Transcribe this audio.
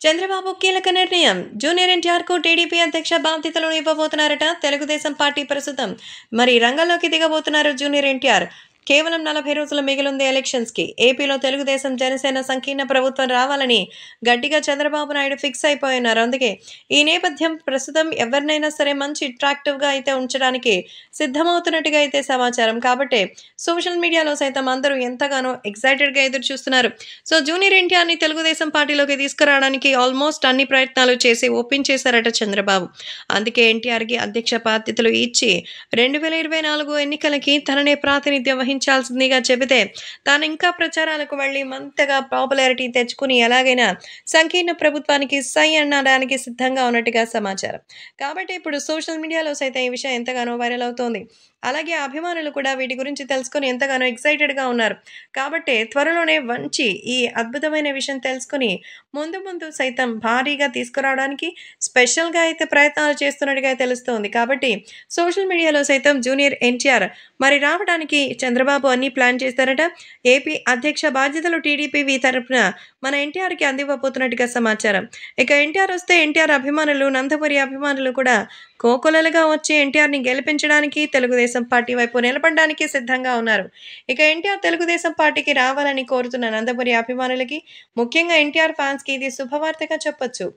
చంద్రబాబు కీలక నిర్ణయం. జూనియర్ ఎన్టీఆర్‌కు టీడీపీ అధ్యక్ష బాధ్యతలు ఇవ్వబోతున్నారట తెలుగుదేశం పార్టీ ప్రస్తుతం. మరి రంగంలోకి దిగబోతున్నారు జూనియర్ ఎన్టీఆర్. కేవలం 40 రోజులు మిగిలుంది ఎలక్షన్స్‌కి. ఏపీలో తెలుగుదేశం, జనసేన సంకీర్ణ ప్రభుత్వం రావాలని గట్టిగా చంద్రబాబు నాయుడు ఫిక్స్ అయిపోయున్నారు. అందుకే ఈ నేపథ్యం ప్రస్తుతం ఎవరినైనా సరే మంచి అట్రాక్టివ్‌గా అయితే ఉంచడానికి సిద్ధమవుతున్నట్టుగా అయితే సమాచారం. కాబట్టే సోషల్ మీడియాలో సైతం అందరూ ఎంతగానో ఎక్సైటెడ్‌గా ఎదురు చూస్తున్నారు. సో, జూనియర్ ఎన్టీఆర్‌ని తెలుగుదేశం పార్టీలోకి తీసుకురావడానికి ఆల్మోస్ట్ అన్ని ప్రయత్నాలు చేసి ఒప్పించేశారట చంద్రబాబు. అందుకే ఎన్టీఆర్‌కి అధ్యక్ష బాధ్యతలు ఇచ్చి 2024 ఎన్నికలకి తననే ప్రాతినిధ్యం వహించాల్సిందిగా చెబితే తాను ఇంకా ప్రచారాలకు వెళ్లి మంతగా పాపులారిటీ తెచ్చుకుని ఎలాగైనా సంకీర్ణ ప్రభుత్వానికి సై అనడానికి సిద్ధంగా ఉన్నట్టుగా సమాచారం. కాబట్టి ఇప్పుడు సోషల్ మీడియాలో సైతం ఈ విషయం ఎంతగానో వైరల్ అవుతోంది. అలాగే అభిమానులు కూడా వీటి గురించి తెలుసుకొని ఎంతగానో ఎక్సైటెడ్‌గా ఉన్నారు. కాబట్టే త్వరలోనే మంచి ఈ అద్భుతమైన విషయం తెలుసుకొని ముందు ముందు సైతం భారీగా తీసుకురావడానికి స్పెషల్‌గా అయితే ప్రయత్నాలు చేస్తున్నట్టుగా తెలుస్తోంది. కాబట్టి సోషల్ మీడియాలో సైతం జూనియర్ ఎన్టీఆర్ మరి రావడానికి చంద్రబాబు అన్నీ ప్లాన్ చేశారట. ఏపీ అధ్యక్ష బాధ్యతలు టీడీపీ తరపున మన ఎన్టీఆర్‌కి అందివ్వబోతున్నట్టుగా సమాచారం. ఇక ఎన్టీఆర్ వస్తే ఎన్టీఆర్ అభిమానులు, నందమూరి అభిమానులు కూడా కోకొల్లలుగా వచ్చి ఎన్టీఆర్‌ని గెలిపించడానికి, తెలుగుదేశం పార్టీ వైపు నిలబడడానికి సిద్ధంగా ఉన్నారు. ఇక ఎన్టీఆర్ తెలుగుదేశం పార్టీకి రావాలని కోరుతున్న నందమూరి అభిమానులకి, ముఖ్యంగా ఎన్టీఆర్ ఫ్యాన్స్‌కి ఇది శుభవార్తగా చెప్పొచ్చు.